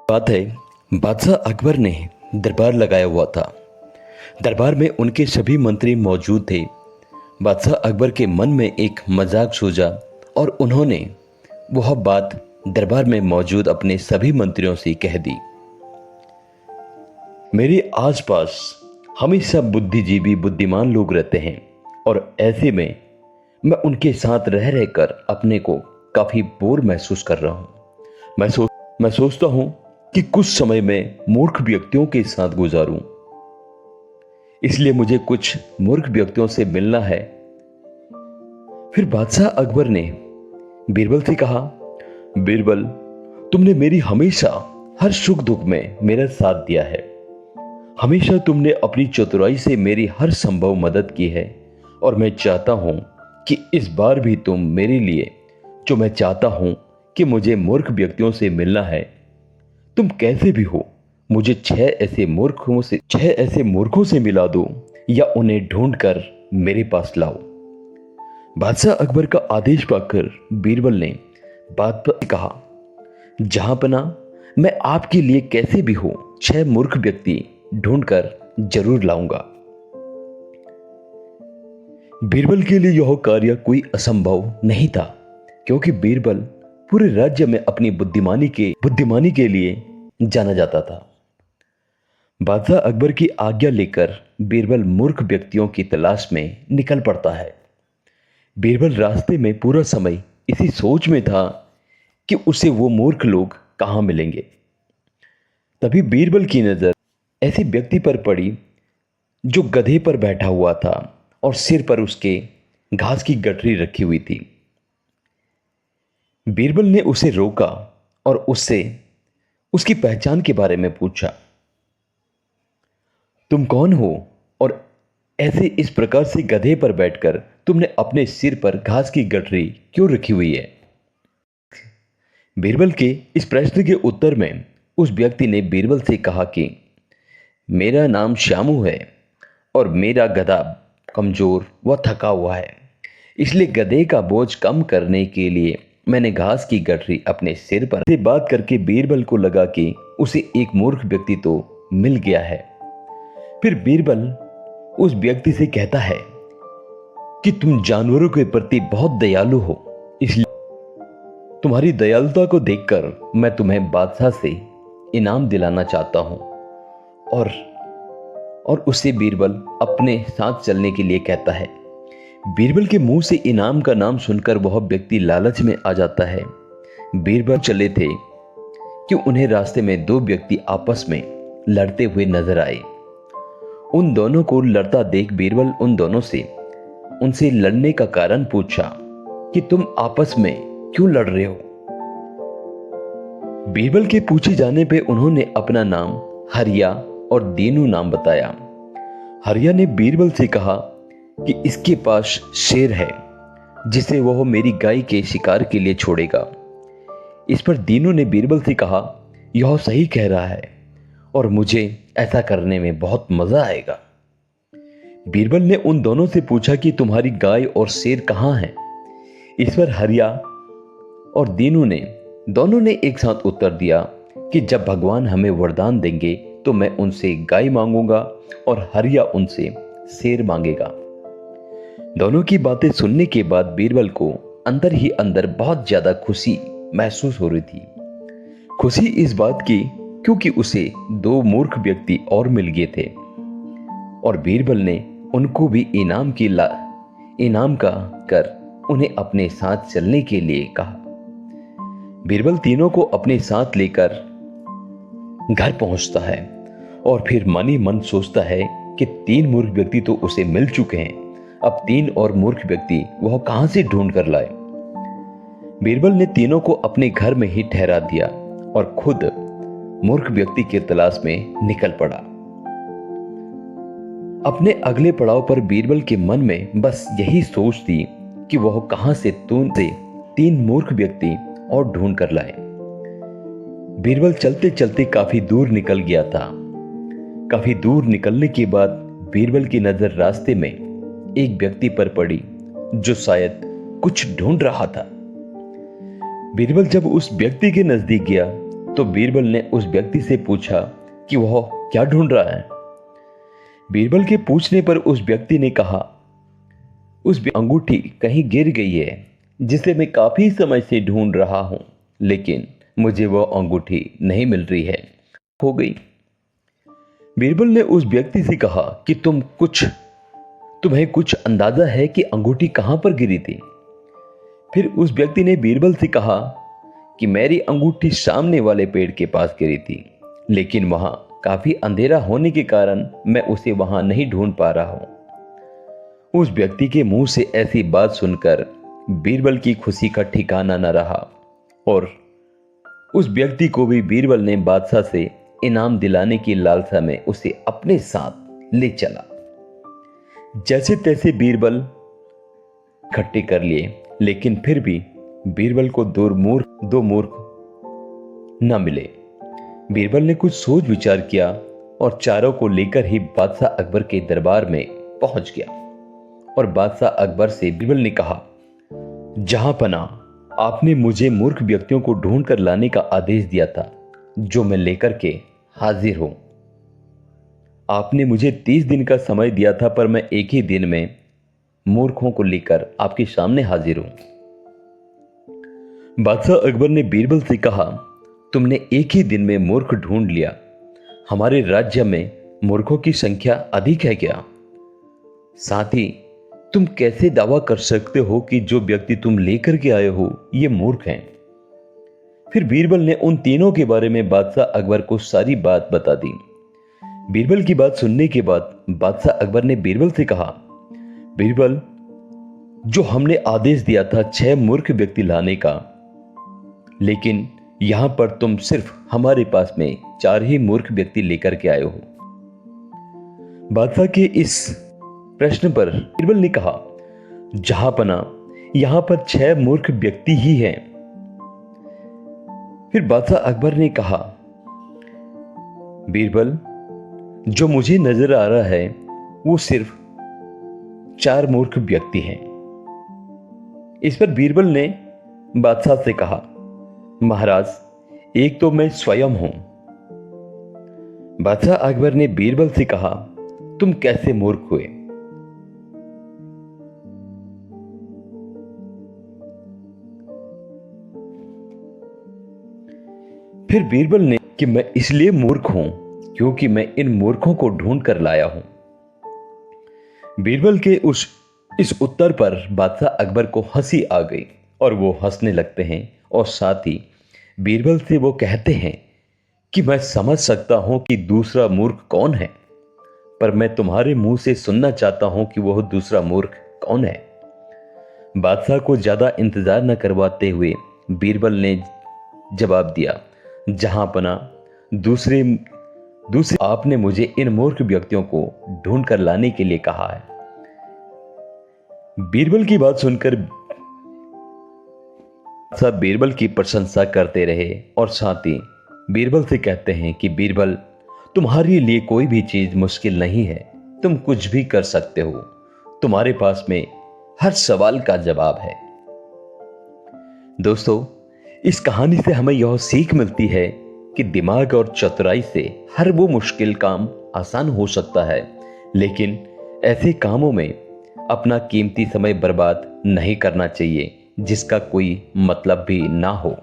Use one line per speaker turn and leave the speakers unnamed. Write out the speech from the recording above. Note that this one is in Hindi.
बात है, बादशाह अकबर ने दरबार लगाया हुआ था। दरबार में उनके सभी मंत्री मौजूद थे। बादशाह अकबर के मन में एक मजाक सूझा और उन्होंने वह बात दरबार में मौजूद अपने सभी मंत्रियों से कह दी। मेरे आसपास हमेशा बुद्धिजीवी बुद्धिमान लोग रहते हैं और ऐसे में मैं उनके साथ रह रहकर अपने को काफी बोर महसूस कर रहा हूं। मैं सोचता हूं कि कुछ समय में मूर्ख व्यक्तियों के साथ गुजारूं। इसलिए मुझे कुछ मूर्ख व्यक्तियों से मिलना है। फिर बादशाह अकबर ने बीरबल से कहा, बीरबल, तुमने मेरी हमेशा हर सुख दुख में मेरा साथ दिया है। हमेशा तुमने अपनी चतुराई से मेरी हर संभव मदद की है और मैं चाहता हूं कि इस बार भी तुम मेरे लिए जो मैं चाहता हूं कि मुझे मूर्ख व्यक्तियों से मिलना है, तुम कैसे भी हो मुझे 6 ऐसे मूर्खों से मिला दो या उन्हें ढूंढकर मेरे पास लाओ। बादशाह अकबर का आदेश पाकर बीरबल ने बात पर कहा, जहां पना मैं आपके लिए कैसे भी हो 6 मूर्ख व्यक्ति ढूंढकर जरूर लाऊंगा। बीरबल के लिए यह कार्य कोई असंभव नहीं था, क्योंकि बीरबल पूरे राज्य में अपनी बुद्धिमानी के लिए जाना जाता था। बादशाह अकबर की आज्ञा लेकर बीरबल मूर्ख व्यक्तियों की तलाश में निकल पड़ता है। बीरबल रास्ते में पूरा समय इसी सोच में था कि उसे वो मूर्ख लोग कहां मिलेंगे। तभी बीरबल की नजर ऐसे व्यक्ति पर पड़ी जो गधे पर बैठा हुआ था और सिर पर उसके घास की गठरी रखी हुई थी। बीरबल ने उसे रोका और उससे उसकी पहचान के बारे में पूछा। तुम कौन हो और ऐसे इस प्रकार से गधे पर बैठकर तुमने अपने सिर पर घास की गठरी क्यों रखी हुई है? बीरबल के इस प्रश्न के उत्तर में उस व्यक्ति ने बीरबल से कहा कि मेरा नाम श्यामू है और मेरा गधा कमजोर व थका हुआ है, इसलिए गधे का बोझ कम करने के लिए मैंने घास की गठरी अपने सिर पर। से बात करके बीरबल को लगा कि उसे एक मूर्ख व्यक्ति तो मिल गया है। फिर बीरबल उस व्यक्ति से कहता है कि तुम जानवरों के प्रति बहुत दयालु हो, इसलिए तुम्हारी दयालुता को देखकर मैं तुम्हें बादशाह से इनाम दिलाना चाहता हूं। और उससे बीरबल अपने साथ चलने के लिए कहता है। बीरबल के मुंह से इनाम का नाम सुनकर वह व्यक्ति लालच में आ जाता है। बीरबल चले थे कि उन्हें रास्ते में 2 व्यक्ति आपस में लड़ते हुए नजर आए। उन दोनों को लड़ता देख बीरबल उनसे लड़ने का कारण पूछा कि तुम आपस में क्यों लड़ रहे हो? बीरबल के पूछे जाने पे उन्होंने अपना नाम हरिया और दीनू नाम बताया। हरिया ने बीरबल से कहा कि इसके पास शेर है जिसे वह मेरी गाय के शिकार के लिए छोड़ेगा। इस पर दीनू ने बीरबल से कहा, यह सही कह रहा है और मुझे ऐसा करने में बहुत मजा आएगा। बीरबल ने उन दोनों से पूछा कि तुम्हारी गाय और शेर कहां है? इस पर हरिया और दीनू ने दोनों ने एक साथ उत्तर दिया कि जब भगवान हमें वरदान देंगे तो मैं उनसे गाय मांगूंगा और हरिया उनसे शेर मांगेगा। दोनों की बातें सुनने के बाद बीरबल को अंदर ही अंदर बहुत ज्यादा खुशी महसूस हो रही थी। खुशी इस बात की क्योंकि उसे 2 मूर्ख व्यक्ति और मिल गए थे और बीरबल ने उनको भी इनाम का कर उन्हें अपने साथ चलने के लिए कहा। बीरबल तीनों को अपने साथ लेकर घर पहुंचता है और फिर मन ही मन सोचता है कि 3 मूर्ख व्यक्ति तो उसे मिल चुके हैं, अब 3 और मूर्ख व्यक्ति वह कहां से ढूंढ कर लाए। बीरबल ने तीनों को अपने घर में ही ठहरा दिया और खुद मूर्ख व्यक्ति की तलाश में निकल पड़ा। अपने अगले पड़ाव पर बीरबल के मन में बस यही सोच थी कि वह कहां से 3 मूर्ख व्यक्ति और ढूंढ कर लाए। बीरबल चलते चलते काफी दूर निकल गया था। काफी दूर निकलने के बाद बीरबल की नजर रास्ते में एक व्यक्ति पर पड़ी जो शायद कुछ ढूंढ रहा था। बीरबल जब उस व्यक्ति के नजदीक गया तो बीरबल ने उस व्यक्ति से पूछा कि वह क्या ढूंढ रहा है। बीरबल के पूछने पर उस व्यक्ति ने कहा, उस अंगूठी कहीं गिर गई है जिसे मैं काफी समय से ढूंढ रहा हूं, लेकिन मुझे वह अंगूठी नहीं मिल रही है, खो गई। बीरबल ने उस व्यक्ति से कहा कि तुम्हें कुछ अंदाजा है कि अंगूठी कहां पर गिरी थी। फिर उस व्यक्ति ने बीरबल से कहा कि मेरी अंगूठी सामने वाले पेड़ के पास गिरी थी, लेकिन वहां काफी अंधेरा होने के कारण मैं उसे वहां नहीं ढूंढ पा रहा हूं। उस व्यक्ति के मुंह से ऐसी बात सुनकर बीरबल की खुशी का ठिकाना न रहा और उस व्यक्ति को भी बीरबल ने बादशाह से इनाम दिलाने की लालसा में उसे अपने साथ ले चला। जैसे तैसे बीरबल इकट्ठे कर लिए, लेकिन फिर भी बीरबल को दो मूर्ख न मिले। बीरबल ने कुछ सोच विचार किया और चारों को लेकर ही बादशाह अकबर के दरबार में पहुंच गया और बादशाह अकबर से बीरबल ने कहा, जहां पना, आपने मुझे मूर्ख व्यक्तियों को ढूंढ कर लाने का आदेश दिया था, जो मैं लेकर के हाजिर हूं। आपने मुझे 30 दिन का समय दिया था, पर मैं एक ही दिन में मूर्खों को लेकर आपके सामने हाजिर हूं। बादशाह अकबर ने बीरबल से कहा, तुमने एक ही दिन में मूर्ख ढूंढ लिया। हमारे राज्य में मूर्खों की संख्या अधिक है क्या? साथ ही तुम कैसे दावा कर सकते हो कि जो व्यक्ति तुम लेकर के आए हो ये मूर्ख हैं? फिर बीरबल ने उन तीनों के बारे में बादशाह अकबर को सारी बात बता दी। बीरबल की बात सुनने के बाद बादशाह अकबर ने बीरबल से कहा, बीरबल, जो हमने आदेश दिया था 6 मूर्ख व्यक्ति लाने का, लेकिन यहां पर तुम सिर्फ हमारे पास में 4 ही मूर्ख व्यक्ति लेकर के आए हो। बादशाह के इस प्रश्न पर बीरबल ने कहा, जहां पना, यहां पर 6 मूर्ख व्यक्ति ही हैं। फिर बादशाह अकबर ने कहा, बीरबल, जो मुझे नजर आ रहा है वो सिर्फ 4 मूर्ख व्यक्ति हैं। इस पर बीरबल ने बादशाह से कहा, महाराज, एक तो मैं स्वयं हूं। बादशाह अकबर ने बीरबल से कहा, तुम कैसे मूर्ख हुए? फिर बीरबल ने कि मैं इसलिए मूर्ख हूं क्योंकि मैं इन मूर्खों को ढूंढ कर लाया हूं। बीरबल के इस उत्तर पर बादशाह अकबर को हंसी आ गई और वो हंसने लगते हैं और साथ ही बीरबल से वो कहते हैं कि मैं समझ सकता हूं कि दूसरा मूर्ख कौन है, पर मैं तुम्हारे मुंह से सुनना चाहता हूं कि वह दूसरा मूर्ख कौन है। बादशाह को ज्यादा इंतजार न करवाते हुए बीरबल ने जवाब दिया, जहां पना, दूसरे आपने मुझे इन मूर्ख व्यक्तियों को ढूंढ कर लाने के लिए कहा है। बीरबल की बात सुनकर सब बीरबल की प्रशंसा करते रहे और साथ ही बीरबल से कहते हैं कि बीरबल, तुम्हारे लिए कोई भी चीज मुश्किल नहीं है, तुम कुछ भी कर सकते हो, तुम्हारे पास में हर सवाल का जवाब है। दोस्तों, इस कहानी से हमें यह सीख मिलती है कि दिमाग और चतुराई से हर वो मुश्किल काम आसान हो सकता है, लेकिन ऐसे कामों में अपना कीमती समय बर्बाद नहीं करना चाहिए जिसका कोई मतलब भी ना हो।